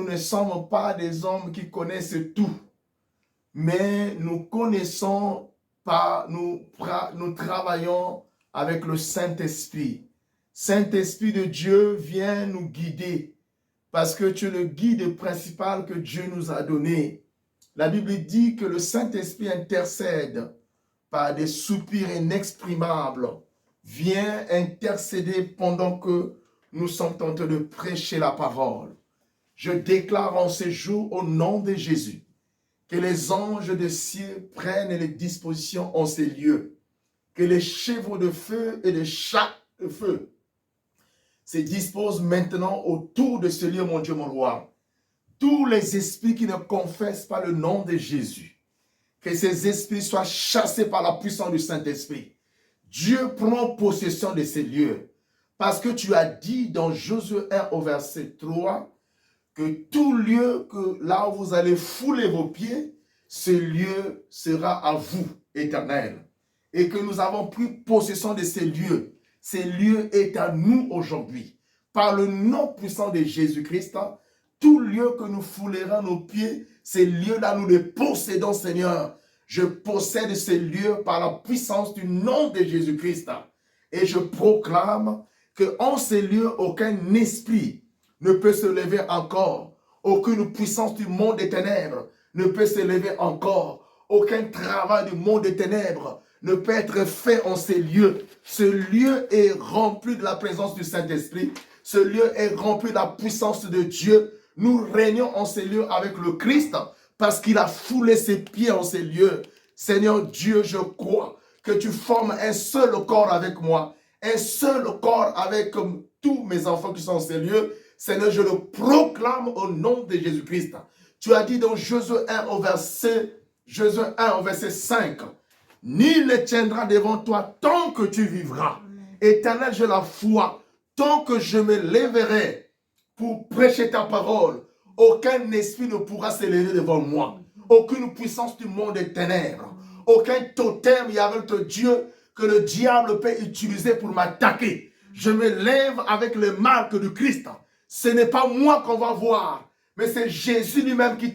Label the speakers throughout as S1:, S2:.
S1: ne sommes pas des hommes qui connaissent tout, mais nous connaissons pas, nous travaillons avec le Saint-Esprit. Saint-Esprit de Dieu vient nous guider parce que tu es le guide principal que Dieu nous a donné. La Bible dit que le Saint-Esprit intercède par des soupirs inexprimables, vient intercéder pendant que nous sommes en train de prêcher la parole. Je déclare en ce jour au nom de Jésus que les anges de ciel prennent les dispositions en ces lieux, que les chevaux de feu et les chats de feu se disposent maintenant autour de ce lieu, mon Dieu, mon roi. Tous les esprits qui ne confessent pas le nom de Jésus, que ces esprits soient chassés par la puissance du Saint-Esprit. Dieu prend possession de ces lieux, parce que tu as dit dans Josué 1 au verset 3, que tout lieu que là où vous allez fouler vos pieds, ce lieu sera à vous, Éternel. Et que nous avons pris possession de ces lieux. Ces lieux est à nous aujourd'hui. Par le nom puissant de Jésus-Christ, tout lieu que nous foulerons nos pieds, ces lieux-là, nous les possédons, Seigneur. Je possède ces lieux par la puissance du nom de Jésus-Christ. Et je proclame qu'en ces lieux, aucun esprit ne peut se lever encore. Aucune puissance du monde des ténèbres ne peut se lever encore. Aucun travail du monde des ténèbres ne peut être fait en ces lieux. Ce lieu est rempli de la présence du Saint-Esprit. Ce lieu est rempli de la puissance de Dieu. Nous régnons en ces lieux avec le Christ parce qu'il a foulé ses pieds en ces lieux. Seigneur Dieu, je crois que tu formes un seul corps avec moi, un seul corps avec tous mes enfants qui sont en ces lieux. Seigneur, je le proclame au nom de Jésus-Christ. Tu as dit dans Josué 1 au verset 5, « Nul ne tiendra devant toi tant que tu vivras. Éternel, j'ai la foi, tant que je me lèverai pour prêcher ta parole. Aucun esprit ne pourra se lever devant moi. Aucune puissance du monde des ténèbres. Aucun totem, Yahweh, Dieu, que le diable peut utiliser pour m'attaquer. Je me lève avec les marques du Christ. Ce n'est pas moi qu'on va voir, mais c'est Jésus lui-même qui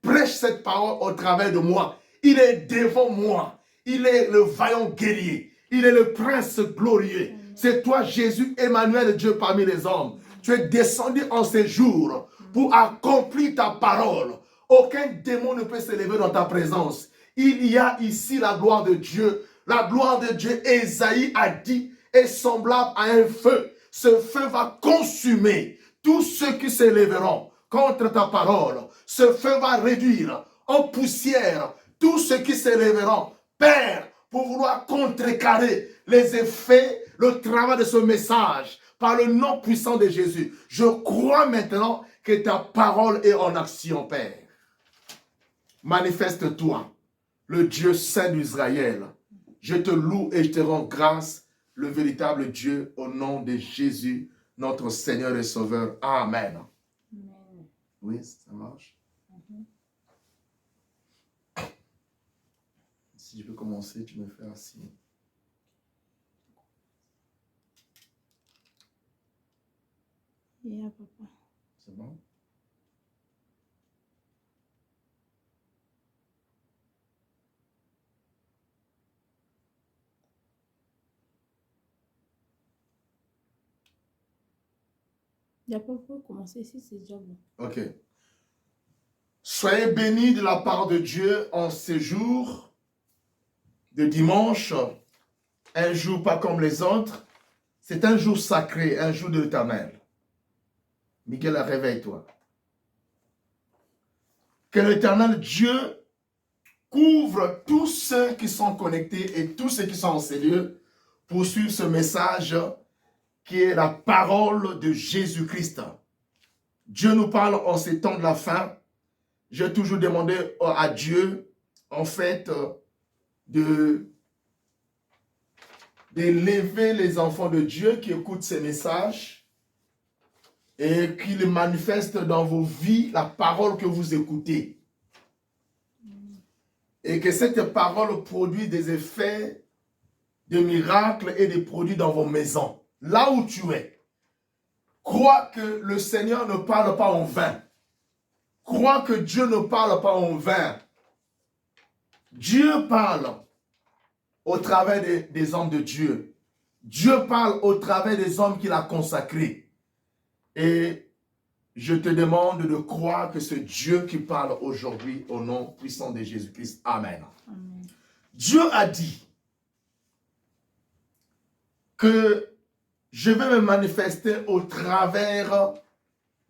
S1: prêche cette parole au travers de moi. Il est devant moi. Il est le vaillant guerrier. Il est le prince glorieux. C'est toi, Jésus, Emmanuel, Dieu parmi les hommes. Tu es descendu en ces jours pour accomplir ta parole. Aucun démon ne peut se lever dans ta présence. Il y a ici la gloire de Dieu. La gloire de Dieu, Ésaïe a dit, est semblable à un feu. Ce feu va consumer tous ceux qui se lèveront contre ta parole. Ce feu va réduire en poussière tous ceux qui se lèveront. Père, pour vouloir contrecarrer les effets, le travail de ce message, par le nom puissant de Jésus, je crois maintenant que ta parole est en action, Père. Manifeste-toi, le Dieu saint d'Israël. Je te loue et je te rends grâce, le véritable Dieu, au nom de Jésus, notre Seigneur et Sauveur. Amen.
S2: Amen.
S1: Oui, ça marche. Si je peux commencer, tu me fais assis.
S2: Yeah, papa.
S1: C'est bon?
S2: Il n'y a pas pour commencer ici, c'est déjà bon.
S1: Ok. Soyez bénis de la part de Dieu en ce jour de dimanche, un jour pas comme les autres. C'est un jour sacré, un jour de l'Éternel. Miguel, réveille-toi. Que l'Éternel Dieu couvre tous ceux qui sont connectés et tous ceux qui sont en ces lieux pour suivre ce message qui est la parole de Jésus-Christ. Dieu nous parle en ces temps de la fin. J'ai toujours demandé à Dieu, en fait, de lever les enfants de Dieu qui écoutent ces messages et qu'ils manifestent dans vos vies la parole que vous écoutez. Et que cette parole produit des effets, des miracles et des produits dans vos maisons. Là où tu es. crois que le Seigneur ne parle pas en vain. Crois que Dieu ne parle pas en vain. Dieu parle au travers des hommes de Dieu. Dieu parle au travers des hommes qu'il a consacrés. Et je te demande de croire que c'est Dieu qui parle aujourd'hui au nom puissant de Jésus-Christ. Amen.
S2: Amen.
S1: Dieu a dit que je vais me manifester au travers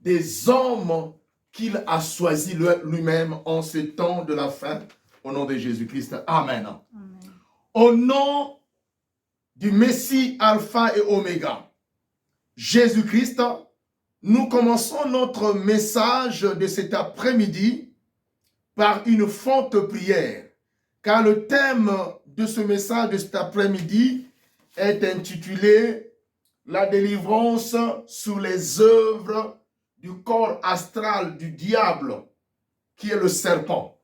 S1: des hommes qu'il a choisis lui-même en ce temps de la fin, au nom de Jésus-Christ. Amen.
S2: Amen.
S1: Au nom du Messie Alpha et Oméga, Jésus-Christ, nous commençons notre message de cet après-midi par une forte prière, car le thème de ce message de cet après-midi est intitulé « La délivrance sous les œuvres du corps astral du diable, qui est le serpent,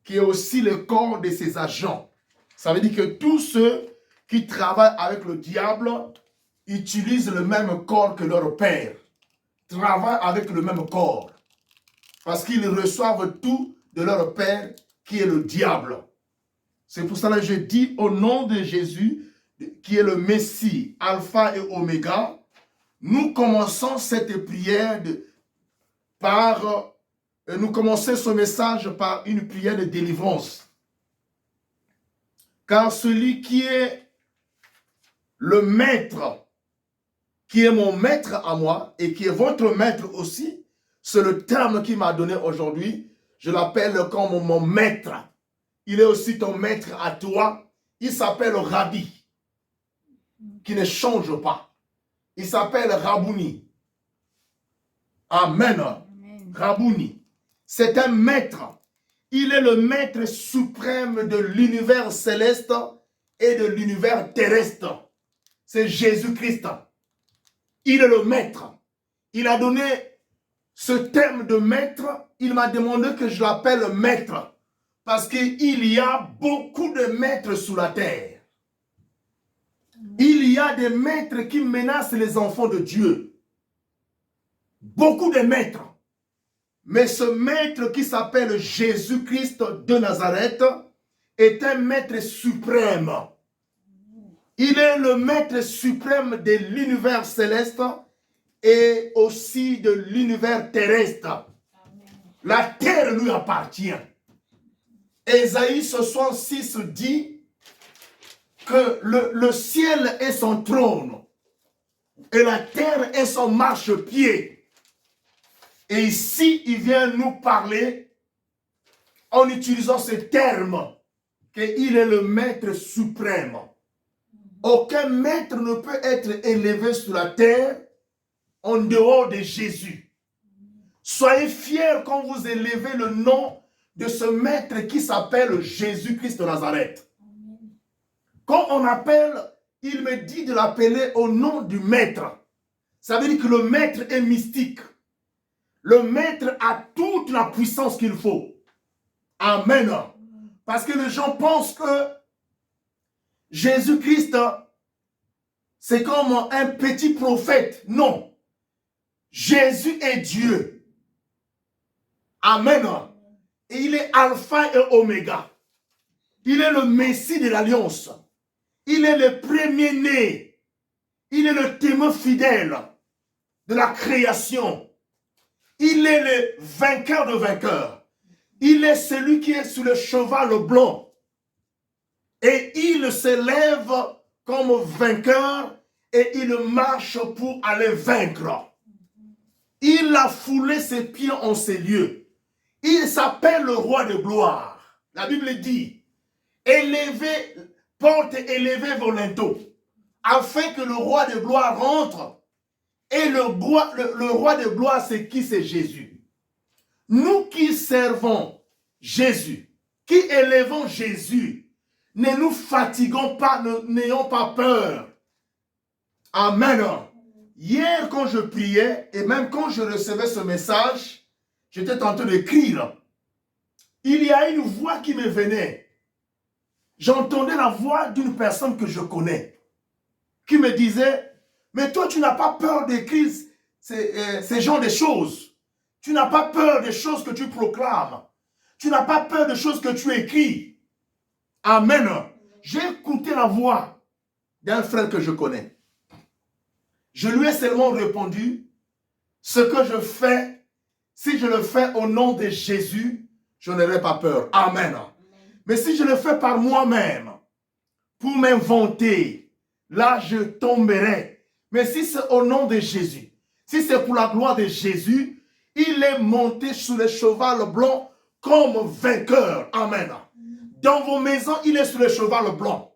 S1: qui est aussi le corps de ses agents. » Ça veut dire que tous ceux qui travaillent avec le diable utilisent le même corps que leur père, travaillent avec le même corps, parce qu'ils reçoivent tout de leur père qui est le diable. C'est pour cela que je dis au nom de Jésus, qui est le Messie, Alpha et Oméga, nous commençons cette prière nous commençons ce message par une prière de délivrance. Car celui qui est le maître, qui est mon maître à moi et qui est votre maître aussi, c'est le terme qu'il m'a donné aujourd'hui. Je l'appelle comme mon maître. Il est aussi ton maître à toi. Il s'appelle Rabbi, qui ne change pas. Il s'appelle Rabouni. Amen.
S2: Amen.
S1: Rabouni. C'est un maître. Il est le maître suprême de l'univers céleste et de l'univers terrestre. C'est Jésus-Christ. Il est le maître. Il a donné ce terme de maître. Il m'a demandé que je l'appelle maître. Parce qu'il y a beaucoup de maîtres sous la terre. Il y a des maîtres qui menacent les enfants de Dieu. Beaucoup de maîtres. Mais ce maître qui s'appelle Jésus-Christ de Nazareth est un maître suprême. Il est le maître suprême de l'univers céleste et aussi de l'univers terrestre. La terre lui appartient. Ésaïe 66 dit que le ciel est son trône et la terre est son marchepied. Et ici, il vient nous parler en utilisant ce terme qu'il est le maître suprême. Aucun maître ne peut être élevé sur la terre en dehors de Jésus. Soyez fiers quand vous élevez le nom de ce maître qui s'appelle Jésus-Christ de Nazareth. Quand on appelle, il me dit de l'appeler au nom du maître. Ça veut dire que le maître est mystique. Le maître a toute la puissance qu'il faut. Amen. Parce que les gens pensent que Jésus-Christ, c'est comme un petit prophète. Non. Jésus est Dieu. Amen. Et il est Alpha et Oméga. Il est le Messie de l'Alliance. Il est le premier-né. Il est le témoin fidèle de la création. Il est le vainqueur de vainqueurs. Il est celui qui est sur le cheval blanc. Et il s'élève comme vainqueur et il marche pour aller vaincre. Il a foulé ses pieds en ces lieux. Il s'appelle le roi de gloire. La Bible dit, élevez, porte élevez vos linteaux, afin que le roi de gloire rentre. Et le roi de gloire, c'est qui? C'est Jésus. Nous qui servons Jésus, qui élevons Jésus, ne nous fatiguons pas, n'ayons pas peur. Amen. Hier, quand je priais, et même quand je recevais ce message, j'étais en train d'écrire. Il y a une voix qui me venait. J'entendais la voix d'une personne que je connais, qui me disait, mais toi, tu n'as pas peur d'écrire ces genres de choses. Tu n'as pas peur des choses que tu proclames. Tu n'as pas peur des choses que tu écris. Amen. J'ai écouté la voix d'un frère que je connais. Je lui ai seulement répondu, ce que je fais, si je le fais au nom de Jésus, je n'aurai pas peur. Amen. Mais si je le fais par moi-même, pour m'inventer, là je tomberai. Mais si c'est au nom de Jésus, si c'est pour la gloire de Jésus, il est monté sur le cheval blanc comme vainqueur. Amen. Dans vos maisons, il est sur le cheval blanc.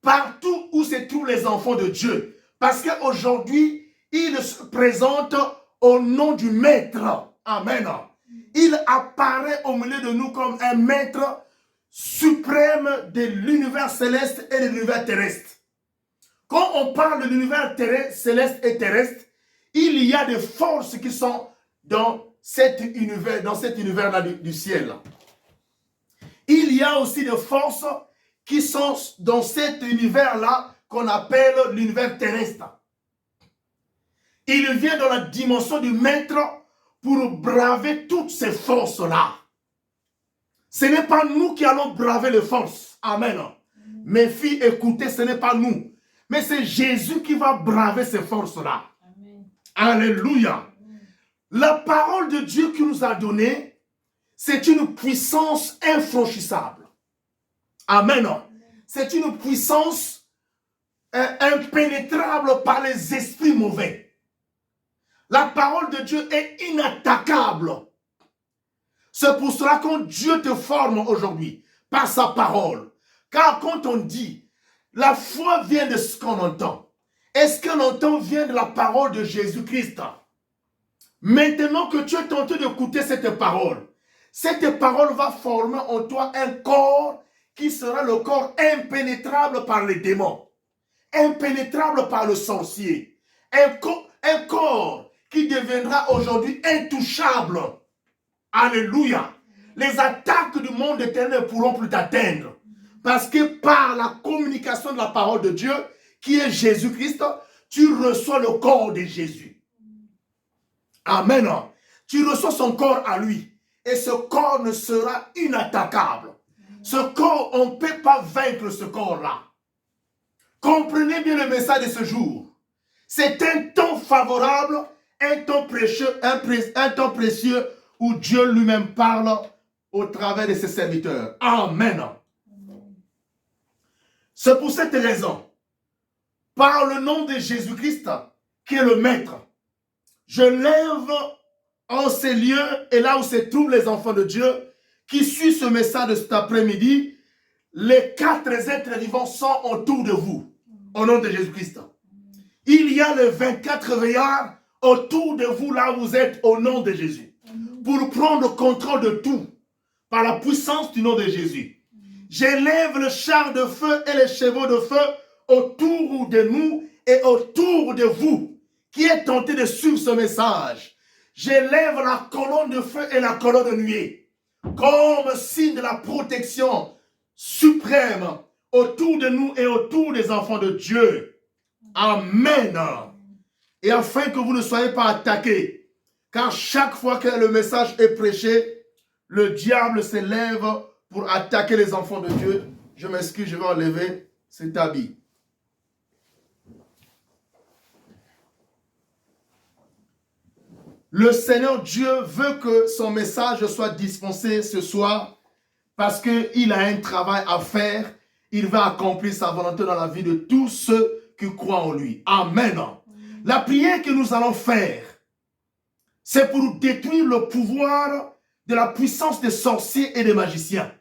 S1: Partout où se trouvent les enfants de Dieu. Parce qu'aujourd'hui, il se présente au nom du Maître. Amen. Il apparaît au milieu de nous comme un Maître suprême de l'univers céleste et de l'univers terrestre. Quand on parle de l'univers céleste et terrestre, il y a des forces qui sont dans cet univers-là du ciel. Il y a aussi des forces qui sont dans cet univers-là qu'on appelle l'univers terrestre. Il vient dans la dimension du Maître pour braver toutes ces forces-là. Ce n'est pas nous qui allons braver les forces. Amen. Mes filles, écoutez, ce n'est pas nous. Mais c'est Jésus qui va braver ces forces-là. Alléluia. La parole de Dieu qui nous a donnée, c'est une puissance infranchissable. Amen. C'est une puissance impénétrable par les esprits mauvais. La parole de Dieu est inattaquable. C'est pour cela que Dieu te forme aujourd'hui par sa parole. Car quand on dit, la foi vient de ce qu'on entend. Et ce qu'on entend vient de la parole de Jésus-Christ. Maintenant que tu es tenté d'écouter cette parole va former en toi un corps qui sera le corps impénétrable par les démons, impénétrable par le sorcier, un corps qui deviendra aujourd'hui intouchable. Alléluia. Les attaques du monde éternel ne pourront plus t'atteindre. Parce que par la communication de la parole de Dieu, qui est Jésus-Christ, tu reçois le corps de Jésus. Amen. Tu reçois son corps à lui. Et ce corps ne sera inattaquable. Ce corps, on ne peut pas vaincre ce corps-là. Comprenez bien le message de ce jour. C'est un temps favorable, un temps précieux où Dieu lui-même parle au travers de ses serviteurs. Amen. C'est pour cette raison, par le nom de Jésus-Christ, qui est le Maître, je lève en ces lieux et là où se trouvent les enfants de Dieu qui suivent ce message de cet après-midi, les 4 êtres vivants sont autour de vous, au nom de Jésus-Christ. Il y a les 24 veillards autour de vous là où vous êtes au nom de Jésus, pour prendre le contrôle de tout, par la puissance du nom de Jésus. J'élève le char de feu et les chevaux de feu autour de nous et autour de vous, qui est tenté de suivre ce message. J'élève la colonne de feu et la colonne de nuée, comme signe de la protection suprême autour de nous et autour des enfants de Dieu. Amen. Et afin que vous ne soyez pas attaqués, car chaque fois que le message est prêché, le diable s'élève pour attaquer les enfants de Dieu. Je m'excuse, je vais enlever cet habit. Le Seigneur Dieu veut que son message soit dispensé ce soir parce qu'il a un travail à faire. Il va accomplir sa volonté dans la vie de tous ceux qui croient en lui. Amen. La prière que nous allons faire, c'est pour détruire le pouvoir de la puissance des sorciers et des magiciens.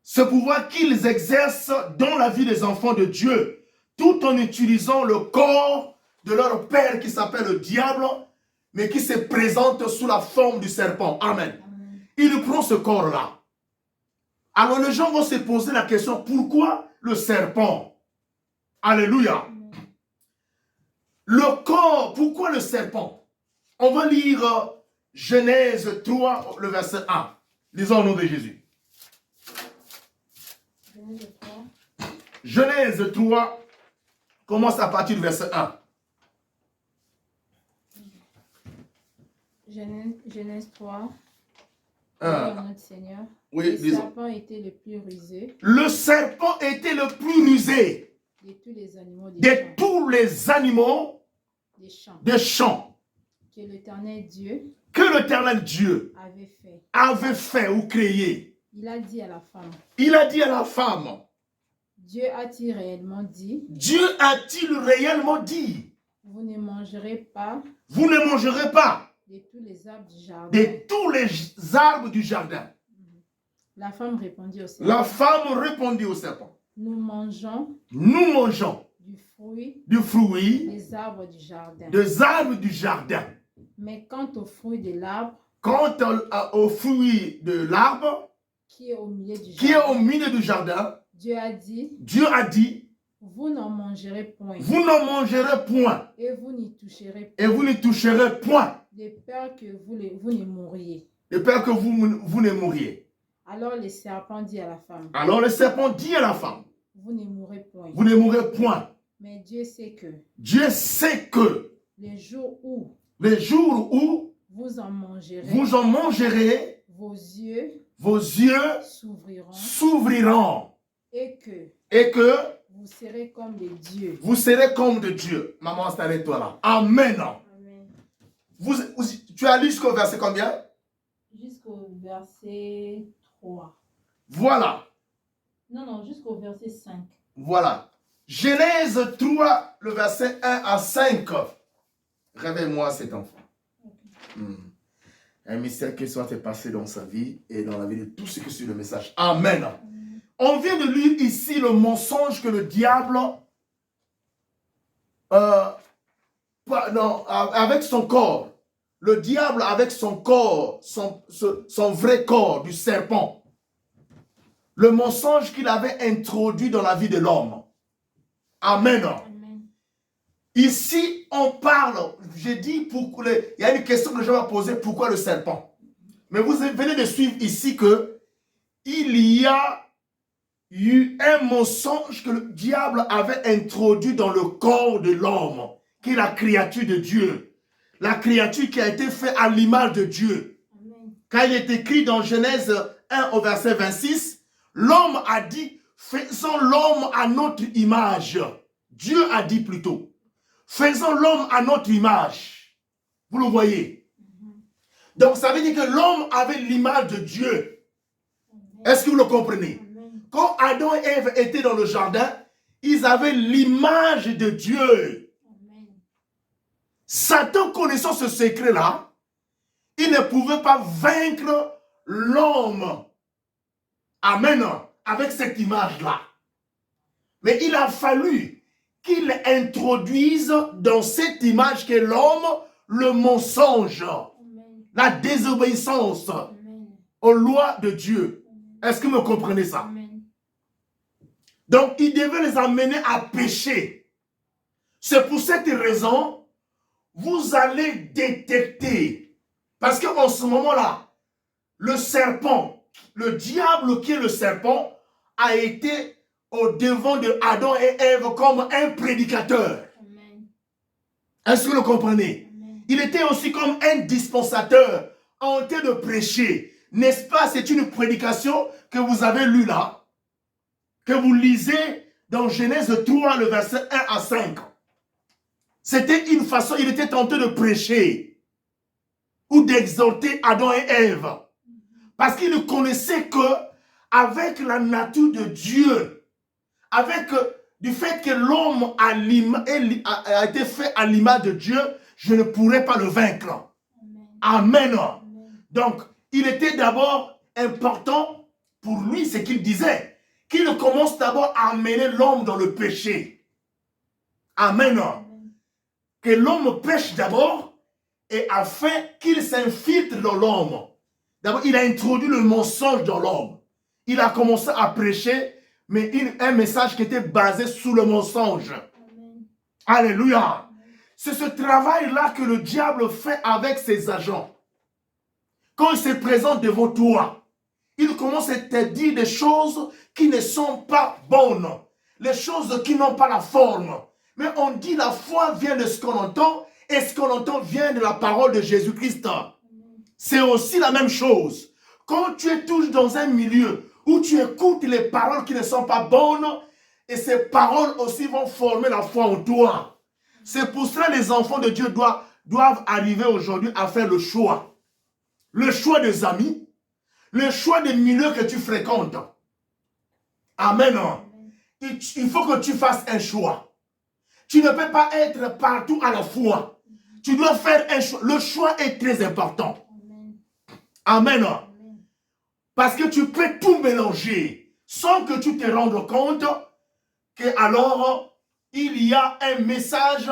S1: Ce pouvoir qu'ils exercent dans la vie des enfants de Dieu, tout en utilisant le corps de leur père qui s'appelle le diable, mais qui se présente sous la forme du serpent. Amen. Il prend ce corps-là. Alors les gens vont se poser la question, pourquoi le serpent? Alléluia. Le corps, pourquoi le serpent? On va lire Genèse 3, le verset 1. Lisons au nom de Jésus. Genèse 3 commence à partir du verset 1.
S2: Genèse 3.
S1: Hein.
S2: Notre Seigneur.
S1: Oui,
S2: Le
S1: disons.
S2: serpent était le plus rusé
S1: Le serpent était le plus rusé
S2: de tous les animaux des
S1: de
S2: champs.
S1: tous les animaux
S2: Des champs
S1: des champs
S2: que l'Éternel Dieu
S1: que l'Éternel Dieu
S2: avait fait.
S1: ou créé.
S2: Il a dit à la femme,
S1: Il a dit à la femme,
S2: Dieu a-t-il réellement dit,
S1: Dieu a-t-il réellement dit,
S2: vous ne mangerez pas
S1: vous ne mangerez pas
S2: de tous les arbres du jardin.
S1: de tous les arbres du jardin.
S2: La femme répondit au serpent,
S1: La femme répondit au serpent,
S2: nous mangeons
S1: nous mangeons
S2: du fruit
S1: des
S2: des arbres du jardin.
S1: du jardin.
S2: Mais quant au fruit de l'arbre
S1: Quant au fruit de l'arbre
S2: qui est au milieu du
S1: qui est
S2: jardin,
S1: au milieu du jardin,
S2: Dieu a dit, vous n'en mangerez point
S1: vous n'en mangerez point
S2: et vous n'y toucherez
S1: et vous n'y toucherez point,
S2: de peur que vous ne mouriez.
S1: de peur que vous ne mouriez.
S2: Alors le serpent dit à la femme,
S1: Alors le serpent dit à la femme,
S2: vous ne mourrez point.
S1: vous ne mourrez point.
S2: Mais Dieu sait que
S1: Dieu sait que
S2: les jours où
S1: vous en
S2: mangerez, vos yeux
S1: s'ouvriront
S2: et
S1: que
S2: vous serez comme des dieux.
S1: vous serez comme de Dieu. Maman, installe-toi là. Amen.
S2: Amen.
S1: Tu as lu jusqu'au verset combien?
S2: Jusqu'au verset 3.
S1: Voilà.
S2: Non, jusqu'au verset 5.
S1: Voilà. Genèse 3, le verset 1 à 5. Réveille-moi cet enfant. Un mystère qui soit passé dans sa vie et dans la vie de tous ceux qui suivent le message. Amen. On vient de lire ici le mensonge que le diable, avec son corps, le diable avec son corps, son vrai corps du serpent, le mensonge qu'il avait introduit dans la vie de l'homme. Amen.
S2: Amen.
S1: Ici, on parle, j'ai dit, il y a une question que je vais poser, pourquoi le serpent? Mais vous venez de suivre ici que il y a eu un mensonge que le diable avait introduit dans le corps de l'homme, qui est la créature de Dieu. La créature qui a été faite à l'image de Dieu.
S2: Amen.
S1: Quand il est écrit dans Genèse 1 au verset 26, l'homme a dit, faisons l'homme à notre image. Dieu a dit plutôt, faisons l'homme à notre image. Vous le voyez? Donc ça veut dire que l'homme avait l'image de Dieu. Est-ce que vous le comprenez?
S2: Amen.
S1: Quand Adam et Ève étaient dans le jardin, ils avaient l'image de Dieu.
S2: Amen.
S1: Satan, connaissant ce secret-là, il ne pouvait pas vaincre l'homme. Amen. Avec cette image-là. Mais il a fallu qu'il introduise dans cette image qu'est l'homme le mensonge,
S2: Amen.
S1: la désobéissance
S2: Amen.
S1: aux lois de Dieu. Est-ce que vous me comprenez ça?
S2: Amen.
S1: Donc, il devait les amener à pécher. C'est pour cette raison, vous allez détecter. Parce qu'en ce moment-là, le serpent, le diable qui est le serpent, a été au devant de Adam et Ève comme un prédicateur.
S2: Amen.
S1: Est-ce que vous le comprenez?
S2: Amen.
S1: Il était aussi comme un dispensateur en train de prêcher. N'est-ce pas? C'est une prédication que vous avez lue là, que vous lisez dans Genèse 3, le verset 1 à 5. C'était une façon, il était tenté de prêcher ou d'exhorter Adam et Ève. Parce qu'il connaissait que avec la nature de Dieu, avec du fait que l'homme a été fait à l'image de Dieu, je ne pourrais pas le vaincre.
S2: Amen.
S1: Amen.
S2: Amen.
S1: Donc, il était d'abord important pour lui, ce qu'il disait, qu'il commence d'abord à amener l'homme dans le péché. Amen.
S2: Amen.
S1: Que l'homme pêche d'abord et afin qu'il s'infiltre dans l'homme. D'abord, il a introduit le mensonge dans l'homme. Il a commencé à prêcher, mais un message qui était basé sur le mensonge.
S2: Amen.
S1: Alléluia. C'est ce travail-là que le diable fait avec ses agents. Quand il se présente devant toi, il commence à te dire des choses qui ne sont pas bonnes, les choses qui n'ont pas la forme. Mais on dit la foi vient de ce qu'on entend et ce qu'on entend vient de la parole de Jésus-Christ.
S2: Amen.
S1: c'est aussi la même chose. Quand tu es toujours dans un milieu où tu écoutes les paroles qui ne sont pas bonnes, et ces paroles aussi vont former la foi en toi. C'est pour cela que les enfants de Dieu doivent arriver aujourd'hui à faire le choix. Le choix des amis, le choix des milieux que tu fréquentes. Amen. Il faut que tu fasses un choix. Tu ne peux pas être partout à la fois. Tu dois faire un choix. Le choix est très important. Amen. Parce que tu peux tout mélanger sans que tu te rendes compte que alors il y a un message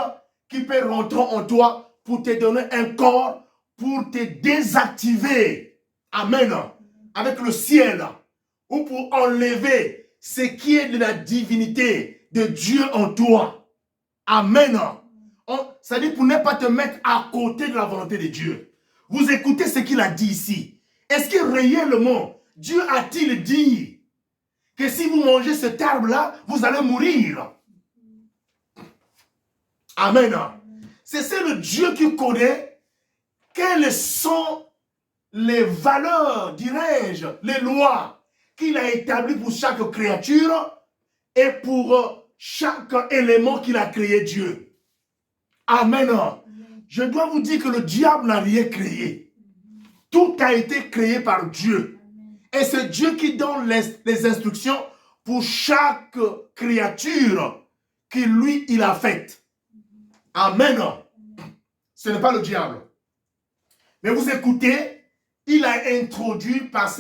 S1: qui peut rentrer en toi pour te donner un corps, pour te désactiver. Amen. Avec le ciel. Ou pour enlever ce qui est de la divinité de Dieu en toi. Amen. C'est-à-dire pour ne pas te mettre à côté de la volonté de Dieu. Vous écoutez ce qu'il a dit ici. Est-ce que réellement, Dieu a-t-il dit que si vous mangez cet arbre-là, vous allez mourir? Amen. C'est le Dieu qui connaît quelles sont les valeurs, dirais-je, les lois qu'il a établies pour chaque créature et pour chaque élément qu'il a créé Dieu. Amen. Je dois vous dire que le diable n'a rien créé. Tout a été créé par Dieu. Et c'est Dieu qui donne les instructions pour chaque créature que lui, il a faite. Amen. Ce n'est pas le diable. Mais vous écoutez, il a introduit par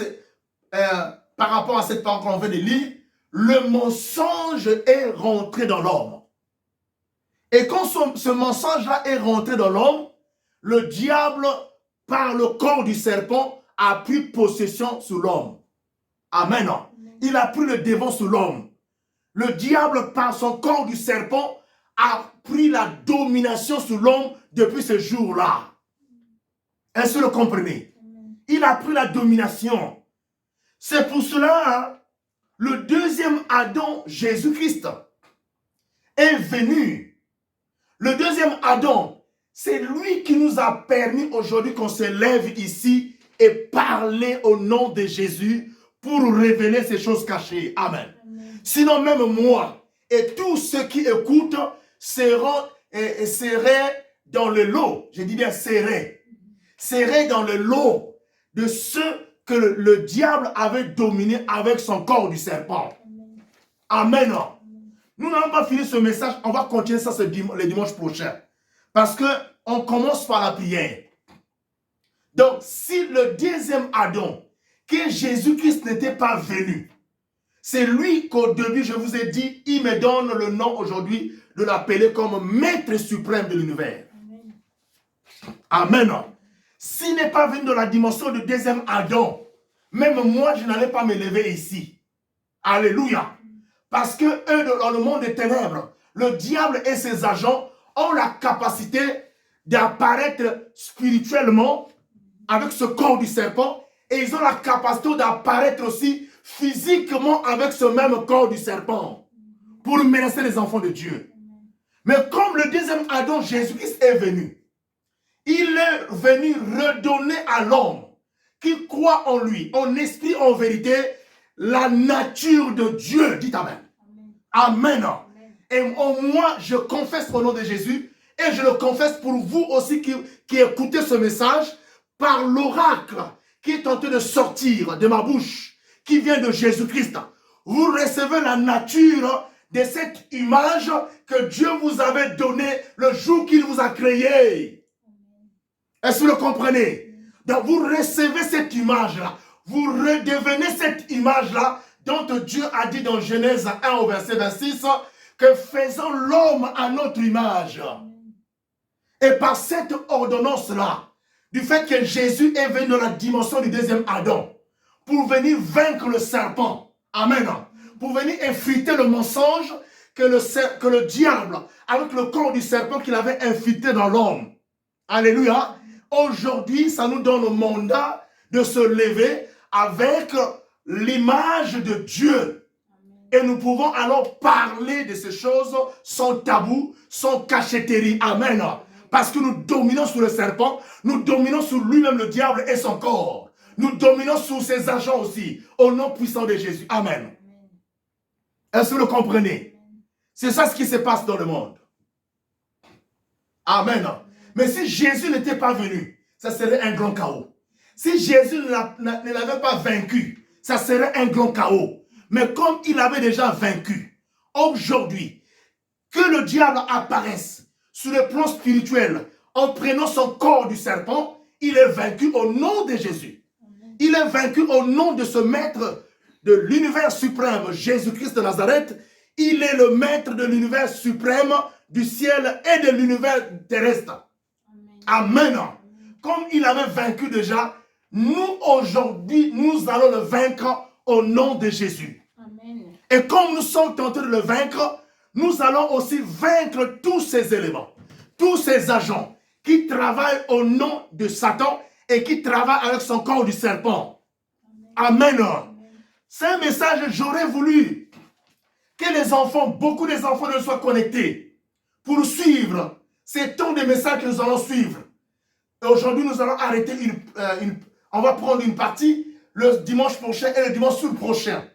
S1: rapport à cette parole qu'on vient de lire, le mensonge est rentré dans l'homme. Et quand ce mensonge-là est rentré dans l'homme, le diable, par le corps du serpent, a pris possession sur l'homme. Amen. Il a pris le devant sur l'homme. Le diable, par son corps du serpent, a pris la domination sur l'homme depuis ce jour-là. Est-ce que vous le comprenez? Il a pris la domination. C'est pour cela, le deuxième Adam, Jésus-Christ, est venu. Le deuxième Adam, c'est lui qui nous a permis aujourd'hui qu'on se lève ici et parler au nom de Jésus pour révéler ces choses cachées. Amen. Sinon, même moi et tous ceux qui écoutent seraient dans le lot. Je dis bien seraient dans le lot de ceux que le diable avait dominé avec son corps du serpent. Amen. Nous n'avons pas fini ce message. On va continuer ça le dimanche prochain. Parce qu'on commence par la prière. Donc, si le deuxième Adam, que Jésus-Christ n'était pas venu, c'est lui qu'au début, je vous ai dit, il me donne le nom aujourd'hui de l'appeler comme maître suprême de l'univers. Amen. S'il n'est pas venu dans la dimension du deuxième Adam, même moi, je n'allais pas me lever ici. Alléluia. Parce que eux, dans le monde des ténèbres, le diable et ses agents ont la capacité d'apparaître spirituellement avec ce corps du serpent et ils ont la capacité d'apparaître aussi physiquement avec ce même corps du serpent pour menacer les enfants de Dieu. Mais comme le deuxième Adam, Jésus-Christ est venu, il est venu redonner à l'homme qui croit en lui, en esprit, en vérité, la nature de Dieu. Dites Amen. Amen. Et moi, je confesse au nom de Jésus et je le confesse pour vous aussi qui écoutez ce message par l'oracle qui est en train de sortir de ma bouche, qui vient de Jésus-Christ. Vous recevez la nature de cette image que Dieu vous avait donnée le jour qu'il vous a créé. Est-ce que vous le comprenez? Donc vous recevez cette image-là. Vous redevenez cette image-là dont Dieu a dit dans Genèse 1 au verset 26 que faisons l'homme à notre image. Et par cette ordonnance-là, du fait que Jésus est venu dans la dimension du deuxième Adam, pour venir vaincre le serpent, amen, pour venir infiltrer le mensonge que le diable, avec le corps du serpent qu'il avait infiltré dans l'homme. Alléluia. Aujourd'hui, ça nous donne le mandat de se lever avec l'image de Dieu. Et nous pouvons alors parler de ces choses sans tabou, sans cachetterie. Amen. Parce que nous dominons sur le serpent, nous dominons sur lui-même le diable et son corps. Nous dominons sur ses agents aussi, au nom puissant de Jésus. Amen. Est-ce que vous le comprenez? C'est ça ce qui se passe dans le monde. Amen. Mais si Jésus n'était pas venu, ça serait un grand chaos. Si Jésus ne l'avait pas vaincu, ça serait un grand chaos. Mais comme il avait déjà vaincu, aujourd'hui, que le diable apparaisse sur le plan spirituel en prenant son corps du serpent, il est vaincu au nom de Jésus. Il est vaincu au nom de ce maître de l'univers suprême, Jésus-Christ de Nazareth. Il est le maître de l'univers suprême, du ciel et de l'univers terrestre. Amen. Amen. Comme il avait vaincu déjà, nous aujourd'hui, nous allons le vaincre au nom de Jésus. Amen. Et comme nous sommes tentés de le vaincre, nous allons aussi vaincre tous ces éléments, tous ces agents qui travaillent au nom de Satan et qui travaillent avec son corps du serpent. Amen. Amen. C'est un message, j'aurais voulu que les enfants, beaucoup des enfants ne soient connectés pour suivre ces temps de messages que nous allons suivre. Et aujourd'hui, nous allons arrêter on va prendre une partie le dimanche prochain et le dimanche prochain.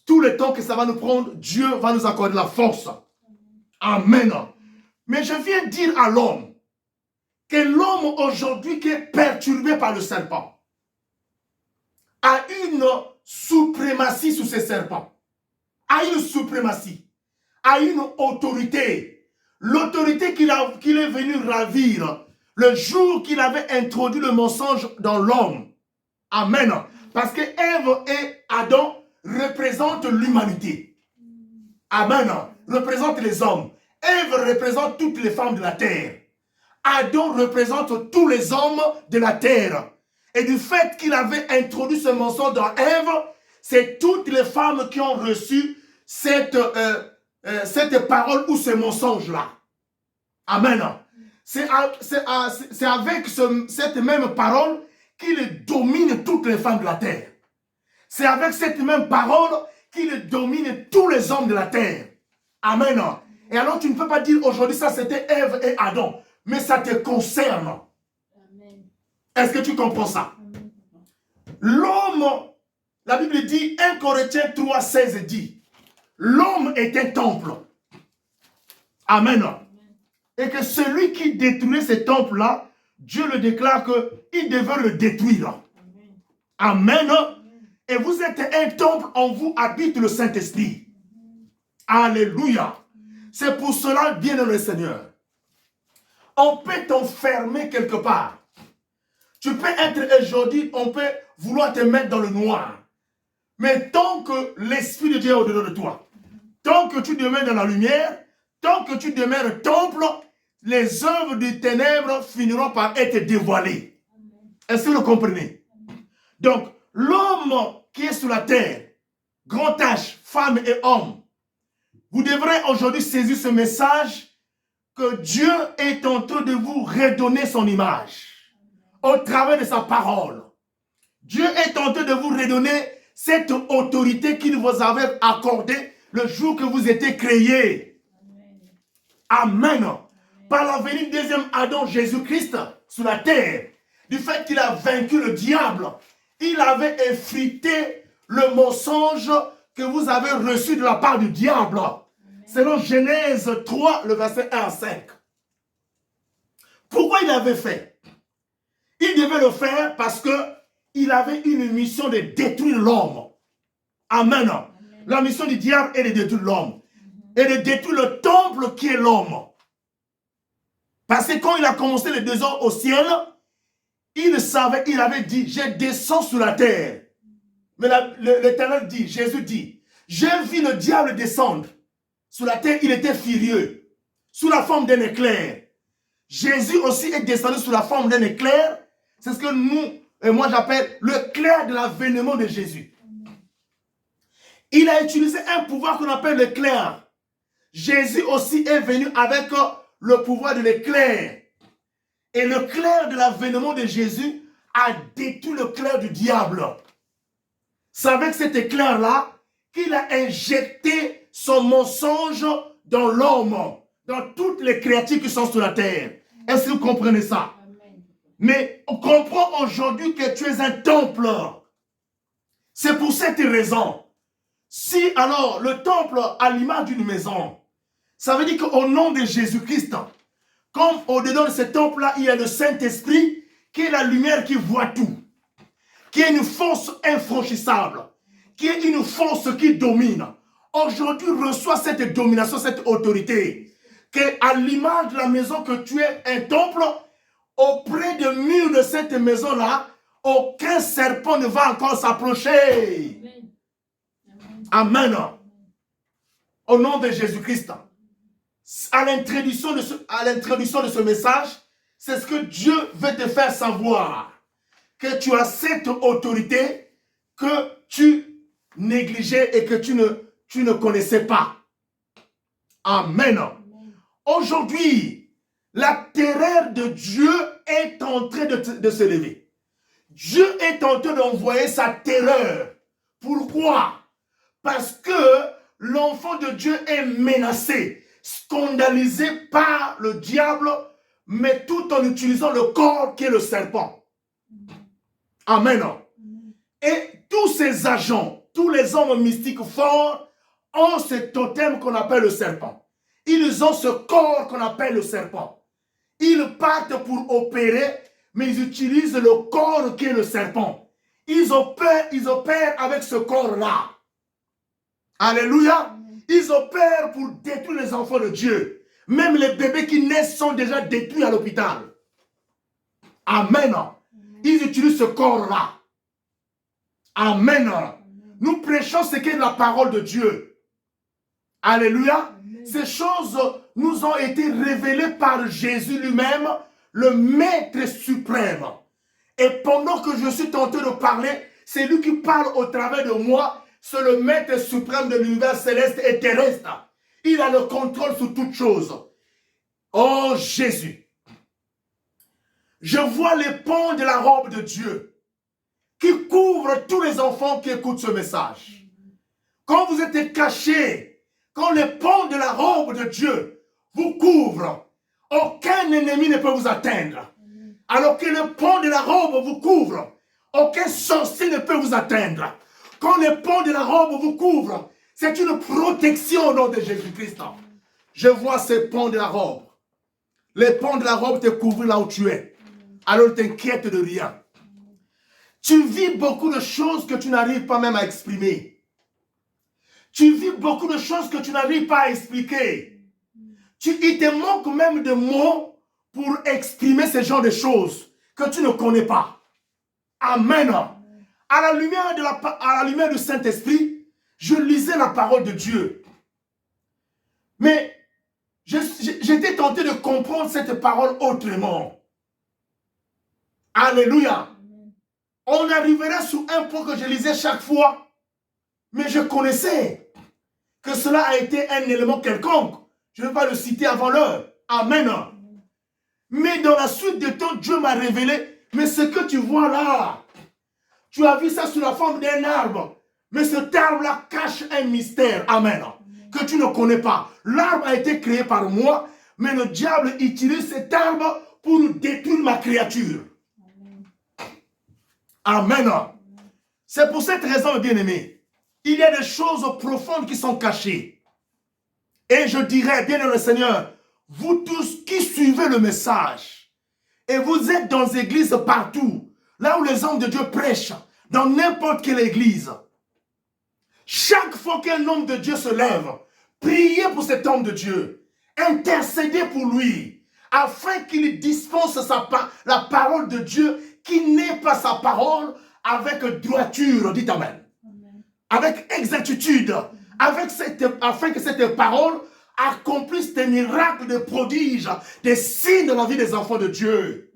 S1: Tout le temps que ça va nous prendre, Dieu va nous accorder la force. Amen. Mais je viens dire à l'homme que l'homme aujourd'hui qui est perturbé par le serpent a une suprématie sur ces serpents, a une suprématie, a une autorité. L'autorité qu'il est venu ravir le jour qu'il avait introduit le mensonge dans l'homme. Amen. Parce que Ève et Adam représentent l'humanité. Amen. Représentent les hommes. Ève représente toutes les femmes de la terre. Adam représente tous les hommes de la terre. Et du fait qu'il avait introduit ce mensonge dans Ève, c'est toutes les femmes qui ont reçu cette parole ou ce mensonge-là. Amen. C'est avec cette même parole qu'il domine toutes les femmes de la terre. C'est avec cette même parole qu'il domine tous les hommes de la terre. Amen. Et alors tu ne peux pas dire aujourd'hui ça c'était Ève et Adam, mais ça te concerne. Est-ce que tu comprends ça? L'homme, la Bible dit, 1 Corinthiens 3,16 dit, l'homme est un temple. Amen. Et que celui qui détruit ce temple-là, Dieu le déclare qu'il devait le détruire. Amen. Et vous êtes un temple, en vous habite le Saint-Esprit. Alléluia. C'est pour cela, bien dans le Seigneur, on peut t'enfermer quelque part. Tu peux être aujourd'hui, on peut vouloir te mettre dans le noir. Mais tant que l'Esprit de Dieu est au-dedans de toi, tant que tu demeures dans la lumière, tant que tu demeures temple, les œuvres des ténèbres finiront par être dévoilées. Est-ce que vous le comprenez? Donc, l'homme qui est sur la terre, grand H, femme et homme, vous devrez aujourd'hui saisir ce message que Dieu est en train de vous redonner son image au travers de sa parole. Dieu est en train de vous redonner cette autorité qu'il vous avait accordée le jour que vous étiez créés. Amen. Amen. Par la venue du deuxième Adam, Jésus-Christ, sur la terre, du fait qu'il a vaincu le diable, il avait effrité le mensonge que vous avez reçu de la part du diable. Selon Genèse 3, le verset 1 à 5. Pourquoi il avait fait? Il devait le faire parce qu'il avait une mission de détruire l'homme. Amen. Amen. La mission du diable est de détruire l'homme. Et de détruire le temple qui est l'homme. Parce que quand il a commencé le désordre au ciel, il savait, il avait dit, je descends sur la terre. Mais l'Éternel dit, Jésus dit, j'ai vu le diable descendre. Sur la terre, il était furieux. Sous la forme d'un éclair. Jésus aussi est descendu sous la forme d'un éclair. C'est ce que nous, et moi j'appelle le clair de l'avènement de Jésus. Il a utilisé un pouvoir qu'on appelle l'éclair. Jésus aussi est venu avec le pouvoir de l'éclair. Et le clair de l'avènement de Jésus a détruit le clair du diable. C'est avec cet éclair-là qu'il a injecté son mensonge dans l'homme, dans toutes les créatures qui sont sur la terre. Est-ce que vous comprenez ça?
S2: Amen.
S1: Mais on comprend aujourd'hui que tu es un temple. C'est pour cette raison. Si alors le temple a l'image d'une maison, ça veut dire qu'au nom de Jésus-Christ, comme au-dedans de ce temple-là, il y a le Saint-Esprit qui est la lumière qui voit tout, qui est une force infranchissable, qui est une force qui domine. Aujourd'hui, reçois cette domination, cette autorité, qu'à l'image de la maison que tu es un temple, auprès des murs de cette maison-là, aucun serpent ne va encore s'approcher. Amen. Amen. Au nom de Jésus-Christ. À l'introduction de ce message, c'est ce que Dieu veut te faire savoir. Que tu as cette autorité que tu négligeais et que tu ne connaissais pas. Amen. Aujourd'hui, la terreur de Dieu est en train de se lever. Dieu est en train d'envoyer sa terreur. Pourquoi? Parce que l'enfant de Dieu est menacé, scandalisé par le diable, mais tout en utilisant le corps qui est le serpent. Amen. Et tous ces agents, tous les hommes mystiques forts ont ce totem qu'on appelle le serpent. Ils ont ce corps qu'on appelle le serpent. Ils partent pour opérer, mais ils utilisent le corps qui est le serpent. Ils opèrent avec ce corps-là. Alléluia. Ils opèrent pour détruire les enfants de Dieu. Même les bébés qui naissent sont déjà détruits à l'hôpital. Amen. Ils utilisent ce corps-là. Amen. Nous prêchons ce qu'est la parole de Dieu. Alléluia. Ces choses nous ont été révélées par Jésus lui-même, le Maître suprême. Et pendant que je suis tenté de parler, c'est lui qui parle au travers de moi. C'est le Maître suprême de l'univers céleste et terrestre. Il a le contrôle sur toutes choses. Oh Jésus. Je vois les pans de la robe de Dieu qui couvrent tous les enfants qui écoutent ce message. Quand vous êtes cachés, quand les pans de la robe de Dieu vous couvrent, aucun ennemi ne peut vous atteindre. Alors que le pans de la robe vous couvre, aucun sorcier ne peut vous atteindre. Quand les pans de la robe vous couvrent, c'est une protection au nom de Jésus-Christ. Je vois ces pans de la robe. Les pans de la robe te couvrent là où tu es. Alors ne t'inquiète de rien. Tu vis beaucoup de choses que tu n'arrives pas même à exprimer. Tu vis beaucoup de choses que tu n'arrives pas à expliquer. Il te manque même de mots pour exprimer ce genre de choses que tu ne connais pas. Amen. À la lumière du Saint-Esprit, je lisais la parole de Dieu. Mais j'étais tenté de comprendre cette parole autrement. Alléluia. On arriverait sur un point que je lisais chaque fois, mais je connaissais que cela a été un élément quelconque. Je ne vais pas le citer avant l'heure. Amen. Mais dans la suite du temps, Dieu m'a révélé, mais ce que tu vois là, tu as vu ça sous la forme d'un arbre. Mais cet arbre-là cache un mystère. Amen. Que tu ne connais pas. L'arbre a été créé par moi, mais le diable utilise cet arbre pour détruire ma créature. Amen. C'est pour cette raison, bien-aimé, il y a des choses profondes qui sont cachées. Et je dirais, bien-aimé le Seigneur, vous tous qui suivez le message, et vous êtes dans les églises partout, là où les hommes de Dieu prêchent, dans n'importe quelle église, chaque fois qu'un homme de Dieu se lève, priez pour cet homme de Dieu, intercédez pour lui, afin qu'il dispense la parole de Dieu, qui n'est pas sa parole, avec droiture, dites Amen. Amen. Avec exactitude, afin que cette parole accomplisse des miracles, des prodiges, des signes dans la vie des enfants de Dieu.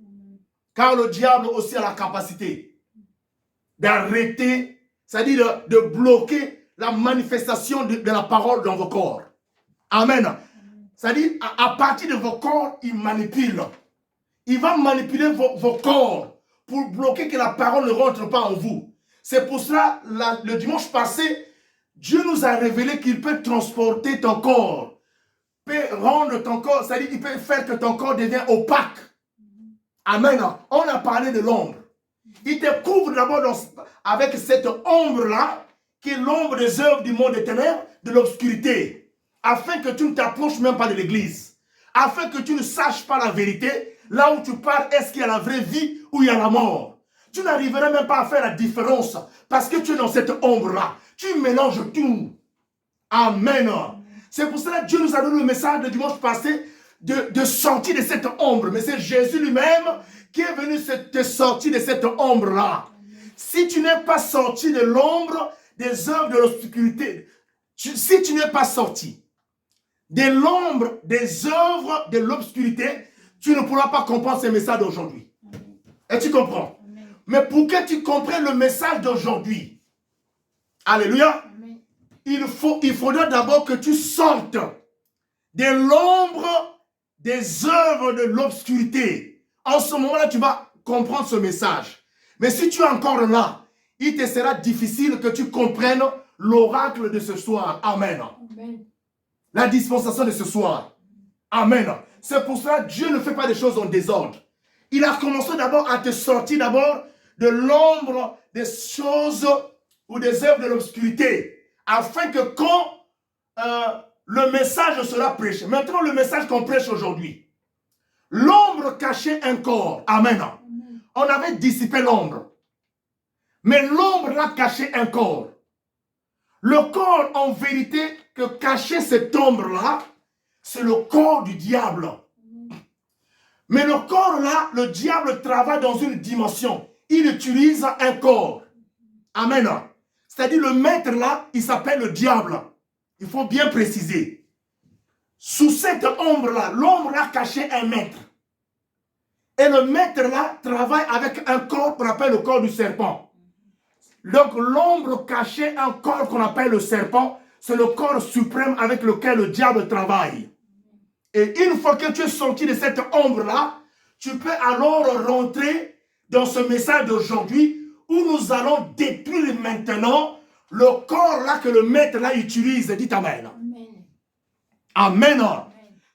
S1: Car le diable aussi a la capacité d'arrêter, c'est-à-dire de bloquer la manifestation de la parole dans vos corps. Amen. C'est-à-dire, à partir de vos corps, il manipule. Il va manipuler vos corps pour bloquer que la parole ne rentre pas en vous. C'est pour cela, le dimanche passé, Dieu nous a révélé qu'il peut transporter ton corps peut rendre ton corps, c'est-à-dire il peut faire que ton corps devienne opaque. Amen. On a parlé de l'ombre. Il te couvre d'abord avec cette ombre-là, qui est l'ombre des œuvres du monde des ténèbres, de l'obscurité, afin que tu ne t'approches même pas de l'église, afin que tu ne saches pas la vérité, là où tu parles, est-ce qu'il y a la vraie vie ou il y a la mort. Tu n'arriveras même pas à faire la différence, parce que tu es dans cette ombre-là. Tu mélanges tout. Amen. C'est pour cela que Dieu nous a donné le message le dimanche passé de sortir de cette ombre. Mais c'est Jésus lui-même qui est venu te sortir de cette ombre-là. Si tu n'es pas sorti de l'ombre des œuvres de l'obscurité, si tu n'es pas sorti de l'ombre des œuvres de l'obscurité, tu ne pourras pas comprendre ce message d'aujourd'hui. Et tu comprends? Amen. Mais pour que tu comprennes le message d'aujourd'hui, alléluia, il faudra d'abord que tu sortes de l'ombre des œuvres de l'obscurité. En ce moment-là, tu vas comprendre ce message. Mais si tu es encore là, il te sera difficile que tu comprennes l'oracle de ce soir. Amen. Amen. La dispensation de ce soir. Amen. C'est pour cela que Dieu ne fait pas des choses en désordre. Il a commencé d'abord à te sortir d'abord de l'ombre des choses ou des œuvres de l'obscurité, afin que quand le message sera prêché, maintenant le message qu'on prêche aujourd'hui, l'ombre cachait un corps. Amen. On avait dissipé l'ombre. Mais l'ombre là cachait un corps. Le corps en vérité que cachait cette ombre-là, c'est le corps du diable. Mais le corps là, le diable travaille dans une dimension. Il utilise un corps. Amen. C'est-à-dire le maître là, il s'appelle le diable. Il faut bien préciser. Sous cette ombre-là, l'ombre là cachait un maître. Et le maître là travaille avec un corps qu'on appelle le corps du serpent. Donc l'ombre cachait un corps qu'on appelle le serpent. C'est le corps suprême avec lequel le diable travaille. Et une fois que tu es sorti de cette ombre-là, tu peux alors rentrer dans ce message d'aujourd'hui où nous allons détruire maintenant le corps-là que le maître-là utilise. Dites Amen. Amen. Amen.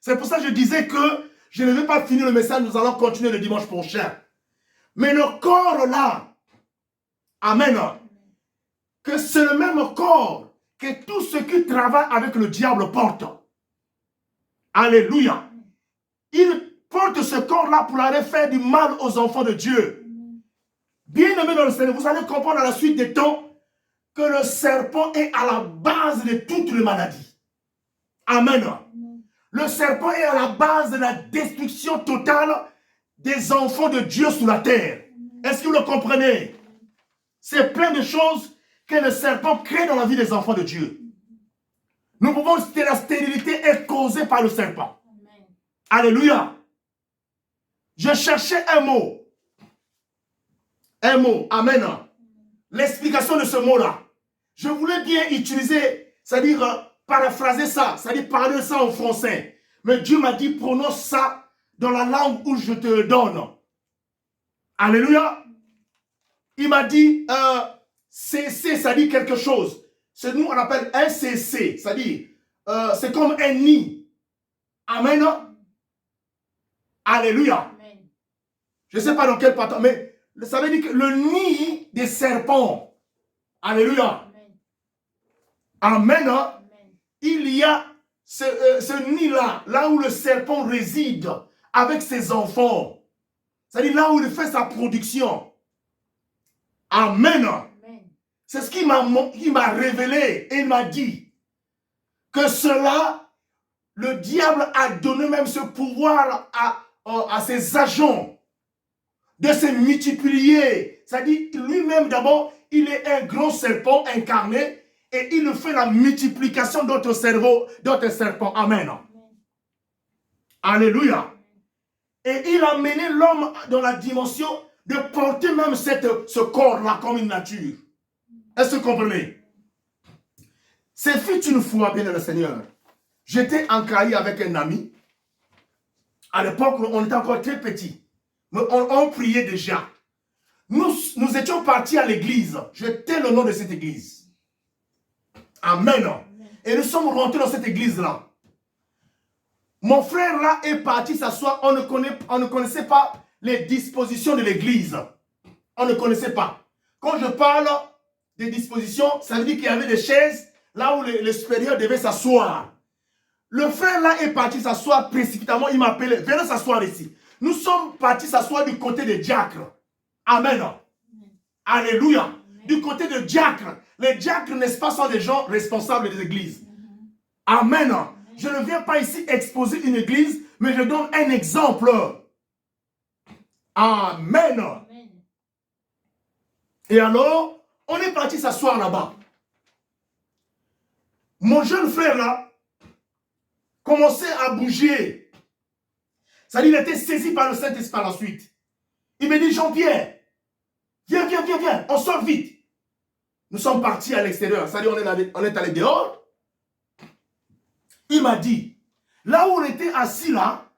S1: C'est pour ça que je disais que je ne vais pas finir le message, nous allons continuer le dimanche prochain. Mais le corps-là, Amen, que c'est le même corps que tous ceux qui travaillent avec le diable portent. Alléluia. Il porte ce corps-là pour aller faire du mal aux enfants de Dieu. Bien-aimés dans le Seigneur, vous allez comprendre à la suite des temps que le serpent est à la base de toutes les maladies. Amen. Le serpent est à la base de la destruction totale des enfants de Dieu sur la terre. Est-ce que vous le comprenez? C'est plein de choses que le serpent crée dans la vie des enfants de Dieu. Nous pouvons dire que la stérilité est causée par le serpent. Amen. Alléluia. Je cherchais un mot. Un mot. Amen. L'explication de ce mot-là. Je voulais bien utiliser, c'est-à-dire paraphraser ça, c'est-à-dire parler ça en français. Mais Dieu m'a dit, prononce ça dans la langue où je te le donne. Alléluia. Il m'a dit, CC, ça dit quelque chose. C'est nous, on appelle un CC, c'est-à-dire, c'est comme un nid. Amen. Alléluia. Amen. Je ne sais pas dans quel pattern, mais ça veut dire que le nid des serpents. Alléluia. Amen. Amen. Il y a ce nid-là, là où le serpent réside avec ses enfants. C'est-à-dire là où il fait sa production. Amen. C'est ce qu'il m'a révélé et il m'a dit que cela, le diable a donné même ce pouvoir à ses agents de se multiplier. C'est-à-dire lui-même d'abord, il est un grand serpent incarné et il fait la multiplication d'autres serpents. Amen. Alléluia. Et il a mené l'homme dans la dimension de porter même ce corps-là comme une nature. Est-ce que vous comprenez? C'est fut une fois, bien le Seigneur. J'étais en Caraïbes avec un ami. À l'époque, on était encore très petits. Mais on priait déjà. Nous étions partis à l'église. J'étais le nom de cette église. Amen. Et nous sommes rentrés dans cette église-là. Mon frère là est parti s'asseoir. On ne connaissait pas les dispositions de l'église. On ne connaissait pas. Quand je parle des dispositions, ça veut dire qu'il y avait des chaises là où les supérieurs devaient s'asseoir. Le frère là est parti s'asseoir précipitamment. Il m'a appelé. Venez s'asseoir ici. Nous sommes partis s'asseoir du côté des diacres. Amen. Alléluia. Du côté des diacres. Les diacres, n'est-ce pas, sont des gens responsables des églises. Amen. Je ne viens pas ici exposer une église, mais je donne un exemple. Amen. Et alors, on est parti s'asseoir là-bas. Mon jeune frère là commençait à bouger. C'est-à-dire, il était saisi par le Saint-Esprit par la suite. Il me dit, Jean-Pierre, viens, on sort vite. Nous sommes partis à l'extérieur, c'est-à-dire on est allé dehors. Il m'a dit, là où on était assis là,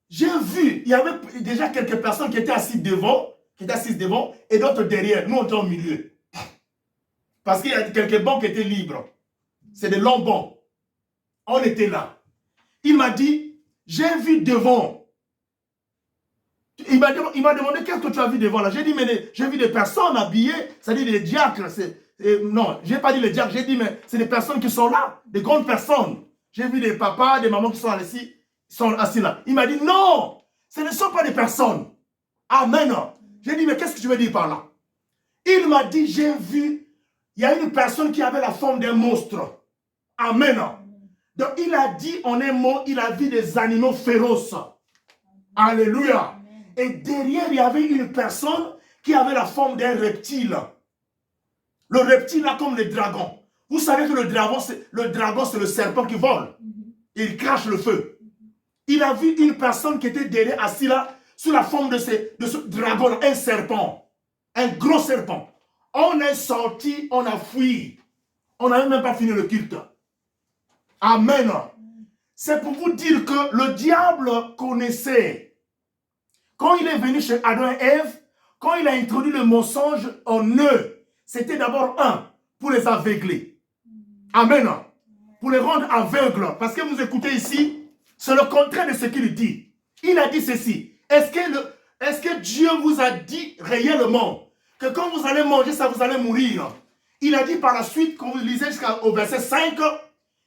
S1: j'ai vu, il y avait déjà quelques personnes qui étaient assises devant, et d'autres derrière. Nous, on était au milieu. Parce qu'il y a quelques bancs qui étaient libres. C'est des longs bancs. On était là. Il m'a dit, j'ai vu devant. Il m'a demandé, qu'est-ce que tu as vu devant là? J'ai dit, mais j'ai vu des personnes habillées, c'est-à-dire des diacres. Non, je n'ai pas dit les diacres, j'ai dit, mais c'est des personnes qui sont là, des grandes personnes. J'ai vu des papas, des mamans qui sont assis là. Il m'a dit, non, ce ne sont pas des personnes. Amen. J'ai dit, mais qu'est-ce que tu veux dire par là? Il m'a dit, j'ai vu, il y a une personne qui avait la forme d'un monstre. Amen. Donc il a dit en un mot, il a vu des animaux féroces. Alléluia. Et derrière, il y avait une personne qui avait la forme d'un reptile. Le reptile là comme le dragon. Vous savez que le dragon, c'est le serpent qui vole. Il crache le feu. Il a vu une personne qui était derrière, assis là, sous la forme de ce dragon, un serpent. Un gros serpent. On est sorti, on a fui. On n'avait même pas fini le culte. Amen. C'est pour vous dire que le diable connaissait. Quand il est venu chez Adam et Ève, quand il a introduit le mensonge en eux, c'était d'abord pour les aveugler. Amen. Pour les rendre aveugles. Parce que vous écoutez ici, c'est le contraire de ce qu'il dit. Il a dit ceci. Est-ce que Dieu vous a dit réellement que quand vous allez manger ça, vous allez mourir? Il a dit par la suite, quand vous lisez jusqu'au verset 5,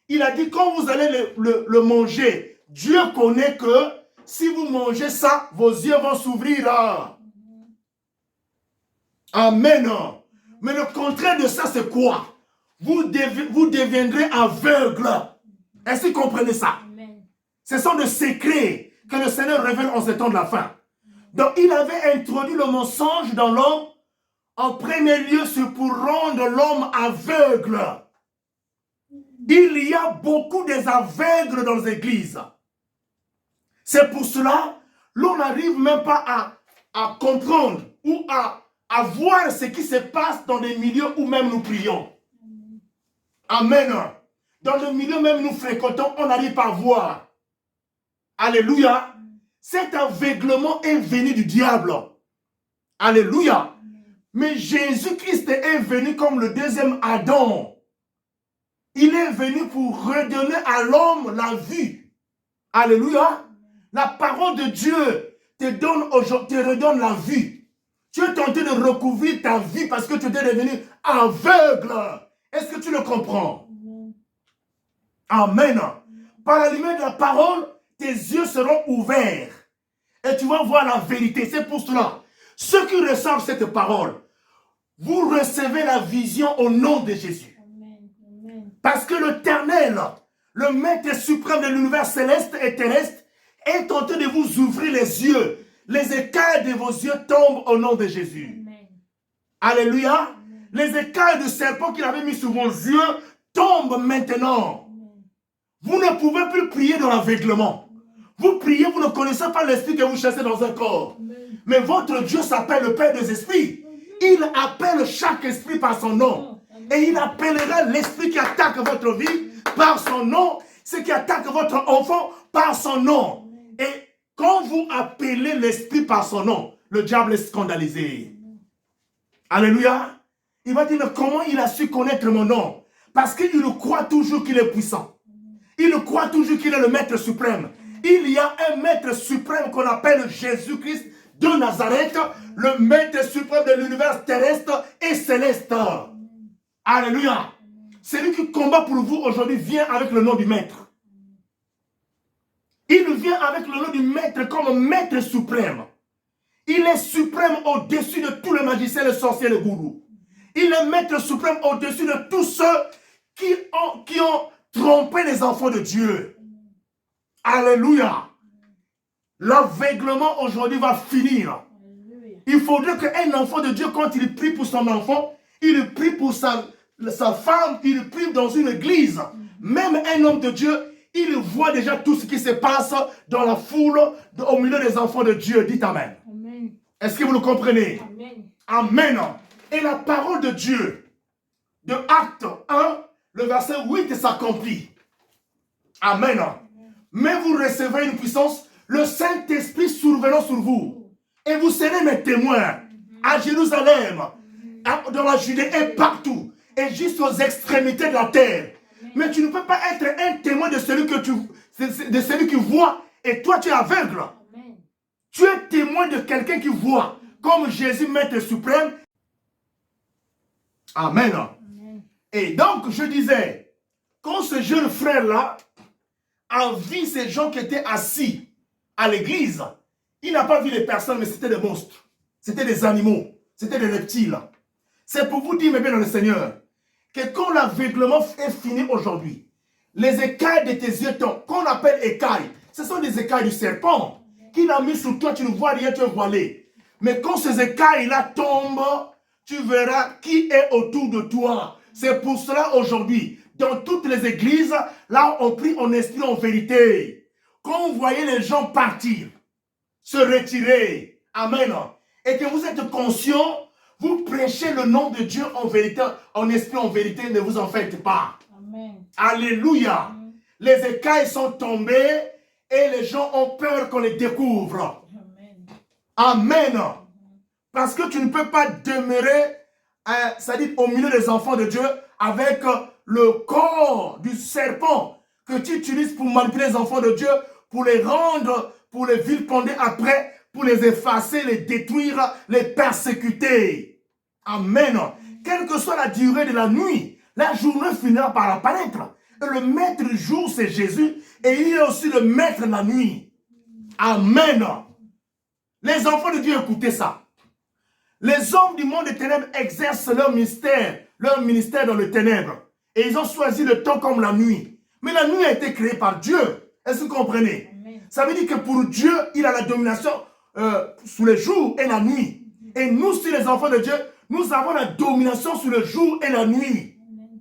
S1: il a dit quand vous allez le manger, Dieu connaît que si vous mangez ça, vos yeux vont s'ouvrir. Amen. Mais le contraire de ça, c'est quoi? Vous deviendrez aveugles. Est-ce que vous comprenez ça? Amen. Ce sont des secrets que le Seigneur révèle en ce temps de la fin. Donc, il avait introduit le mensonge dans l'homme. En premier lieu, c'est pour rendre l'homme aveugle. Il y a beaucoup des aveugles dans les églises. C'est pour cela, l'on n'arrive même pas à comprendre ou à voir ce qui se passe dans des milieux où même nous prions. Amen. Dans le milieu même nous fréquentons, on n'arrive pas à voir. Alléluia. Cet aveuglement est venu du diable. Alléluia. Mais Jésus-Christ est venu comme le deuxième Adam. Il est venu pour redonner à l'homme la vue. Alléluia. La parole de Dieu te redonne la vue. Tu es tenté de recouvrir ta vie parce que tu es devenu aveugle. Est-ce que tu le comprends? Amen. Par la lumière de la parole, tes yeux seront ouverts. Et tu vas voir la vérité. C'est pour cela. Ceux qui reçoivent cette parole, vous recevez la vision au nom de Jésus. Amen. Parce que l'Éternel, le Maître suprême de l'univers céleste et terrestre, est tenté de vous ouvrir les yeux. Les écailles de vos yeux tombent au nom de Jésus. Amen. Alléluia. Amen. Les écailles de serpent qu'il avait mis sur vos yeux tombent maintenant. Amen. Vous ne pouvez plus prier dans l'aveuglement. Vous priez, vous ne connaissez pas l'esprit que vous chassez dans un corps. Amen. Mais votre Dieu s'appelle le Père des esprits. Il appelle chaque esprit par son nom. Et il appellera l'esprit qui attaque votre vie par son nom. Ce qui attaque votre enfant par son nom. Et quand vous appelez l'esprit par son nom, le diable est scandalisé. Alléluia. Il va dire, comment il a su connaître mon nom? Parce qu'il croit toujours qu'il est puissant. Il croit toujours qu'il est le Maître suprême. Il y a un maître suprême qu'on appelle Jésus-Christ de Nazareth, le maître suprême de l'univers terrestre et céleste. Alléluia. Celui qui combat pour vous aujourd'hui vient avec le nom du maître. Il vient avec le nom du maître comme maître suprême. Il est suprême au-dessus de tous les magiciens, les sorciers, les gourous. Il est maître suprême au-dessus de tous ceux qui ont trompé les enfants de Dieu. Alléluia. L'aveuglement aujourd'hui va finir. Il faudrait qu'un enfant de Dieu, quand il prie pour son enfant, il prie pour sa femme, il prie dans une église. Même un homme de Dieu, il voit déjà tout ce qui se passe dans la foule, au milieu des enfants de Dieu. Dites Amen. Amen. Est-ce que vous le comprenez? Amen. Amen. Et la parole de Dieu, de Acte 1, le verset 8 s'accomplit. Amen. Mais vous recevez une puissance, le Saint-Esprit survenant sur vous. Et vous serez mes témoins à Jérusalem, dans la Judée et partout, et jusqu'aux extrémités de la terre. Mais tu ne peux pas être un témoin de celui qui voit, et toi tu es aveugle. Amen. Tu es témoin de quelqu'un qui voit, comme Jésus, maître suprême. Amen. Amen. Et donc je disais, quand ce jeune frère-là a vu ces gens qui étaient assis à l'église, il n'a pas vu les personnes, mais c'était des monstres, c'était des animaux, c'était des reptiles. C'est pour vous dire, mes bien dans le Seigneur, que quand l'aveuglement est fini aujourd'hui, les écailles de tes yeux, qu'on appelle écailles, ce sont des écailles du serpent qu'il a mis sur toi, tu ne vois rien, tu es voilé. Mais quand ces écailles-là tombent, tu verras qui est autour de toi. C'est pour cela aujourd'hui, dans toutes les églises, là on prie en esprit, en vérité. Quand vous voyez les gens partir, se retirer, amen, et que vous êtes conscient, vous prêchez le nom de Dieu en vérité, en esprit, en vérité, ne vous en faites pas. Amen. Alléluia. Amen. Les écailles sont tombées et les gens ont peur qu'on les découvre. Amen. Amen. Parce que tu ne peux pas demeurer, c'est-à-dire au milieu des enfants de Dieu, avec le corps du serpent que tu utilises pour manipuler les enfants de Dieu, pour les rendre, pour les vilipender après, pour les effacer, les détruire, les persécuter. Amen. Quelle que soit la durée de la nuit, la journée finira par apparaître. Et le maître du jour, c'est Jésus. Et il est aussi le maître de la nuit. Amen. Les enfants de Dieu, écoutez ça. Les hommes du monde des ténèbres exercent leur ministère dans les ténèbres. Et ils ont choisi le temps comme la nuit. Mais la nuit a été créée par Dieu. Est-ce que vous comprenez? Amen. Ça veut dire que pour Dieu, il a la domination sous le jour et la nuit. Et nous, si les enfants de Dieu, nous avons la domination sur le jour et la nuit. Amen.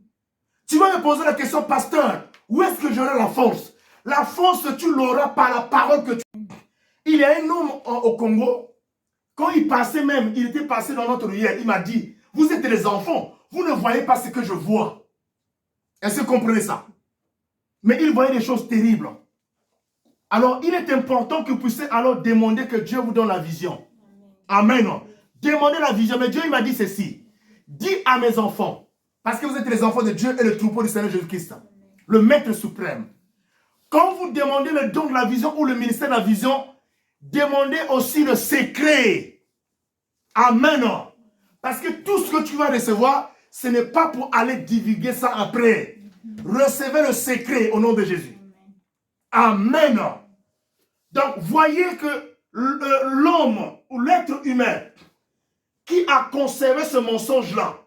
S1: Tu vas me poser la question, pasteur, où est-ce que j'aurai la force? La force, tu l'auras par la parole que tu... Il y a un homme au Congo, quand il passait même, il était passé dans notre rivière, il m'a dit, vous êtes les enfants, vous ne voyez pas ce que je vois. Est-ce que vous comprenez ça? Mais il voyait des choses terribles. Alors, il est important que vous puissiez alors demander que Dieu vous donne la vision. Amen. Demandez la vision. Mais Dieu, il m'a dit ceci. Dis à mes enfants, parce que vous êtes les enfants de Dieu et le troupeau du Seigneur Jésus-Christ, le Maître suprême. Quand vous demandez le don de la vision ou le ministère de la vision, demandez aussi le secret. Amen. Parce que tout ce que tu vas recevoir, ce n'est pas pour aller divulguer ça après. Recevez le secret au nom de Jésus. Amen. Donc, voyez que l'homme ou l'être humain qui a conservé ce mensonge-là,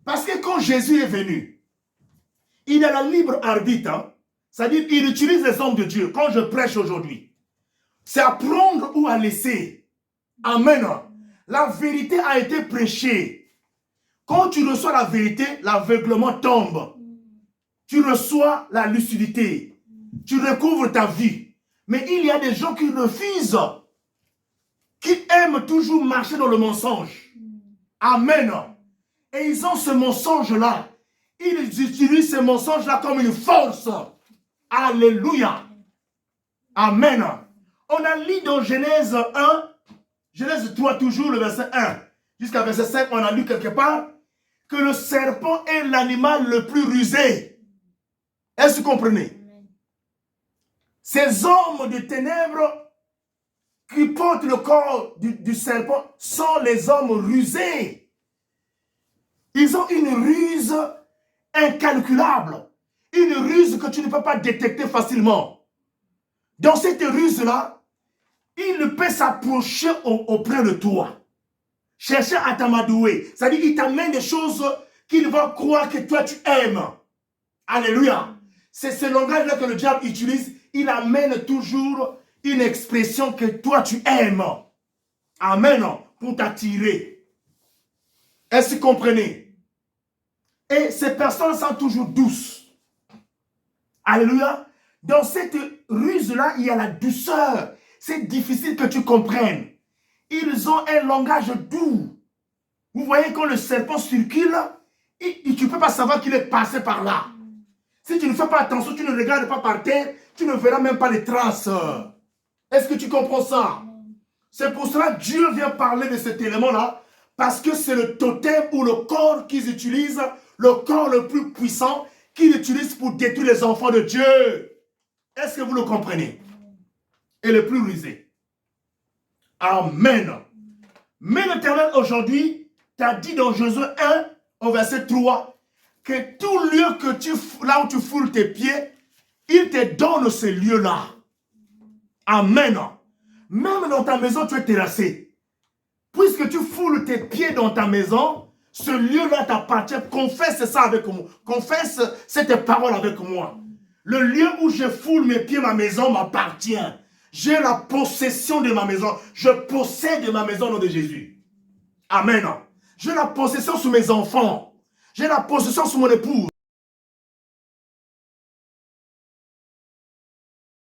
S1: parce que quand Jésus est venu, il a la libre arbitre, hein? C'est-à-dire il utilise les hommes de Dieu. Quand je prêche aujourd'hui, c'est à prendre ou à laisser. Amen. La vérité a été prêchée. Quand tu reçois la vérité, l'aveuglement tombe. Tu reçois la lucidité. Tu recouvres ta vie. Mais il y a des gens qui refusent, qui aiment toujours marcher dans le mensonge. Amen. Et ils ont ce mensonge-là. Ils utilisent ce mensonge-là comme une force. Alléluia. Amen. On a lu dans Genèse 1, Genèse 3 toujours, le verset 1, jusqu'à verset 5, on a lu quelque part que le serpent est l'animal le plus rusé. Est-ce que vous comprenez? Ces hommes de ténèbres qui portent le corps du serpent sont les hommes rusés. Ils ont une ruse incalculable. Une ruse que tu ne peux pas détecter facilement. Dans cette ruse-là, il peut s'approcher auprès de toi. Chercher à t'amadouer. C'est-à-dire qu'il t'amène des choses qu'il va croire que toi tu aimes. Alléluia. C'est ce langage-là que le diable utilise. Il amène toujours une expression que toi tu aimes. Amen. Pour t'attirer. Est-ce que vous comprenez? Et ces personnes sont toujours douces. Alléluia. Dans cette ruse-là, il y a la douceur. C'est difficile que tu comprennes. Ils ont un langage doux. Vous voyez quand le serpent circule, tu ne peux pas savoir qu'il est passé par là. Si tu ne fais pas attention, tu ne regardes pas par terre, tu ne verras même pas les traces. Est-ce que tu comprends ça? C'est pour cela que Dieu vient parler de cet élément-là, parce que c'est le totem ou le corps qu'ils utilisent, le corps le plus puissant qu'ils utilisent pour détruire les enfants de Dieu. Est-ce que vous le comprenez? Et le plus rusé. Amen. Mais l'Éternel aujourd'hui t'a dit dans Josué 1, au verset 3, que tout lieu que là où tu foules tes pieds, il te donne ce lieu-là. Amen. Même dans ta maison, tu es terrassé. Puisque tu foules tes pieds dans ta maison, ce lieu-là t'appartient. Confesse ça avec moi. Confesse cette parole avec moi. Le lieu où je foule mes pieds, ma maison m'appartient. J'ai la possession de ma maison. Je possède ma maison au nom de Jésus. Amen. J'ai la possession sur mes enfants. J'ai la possession sur mon épouse.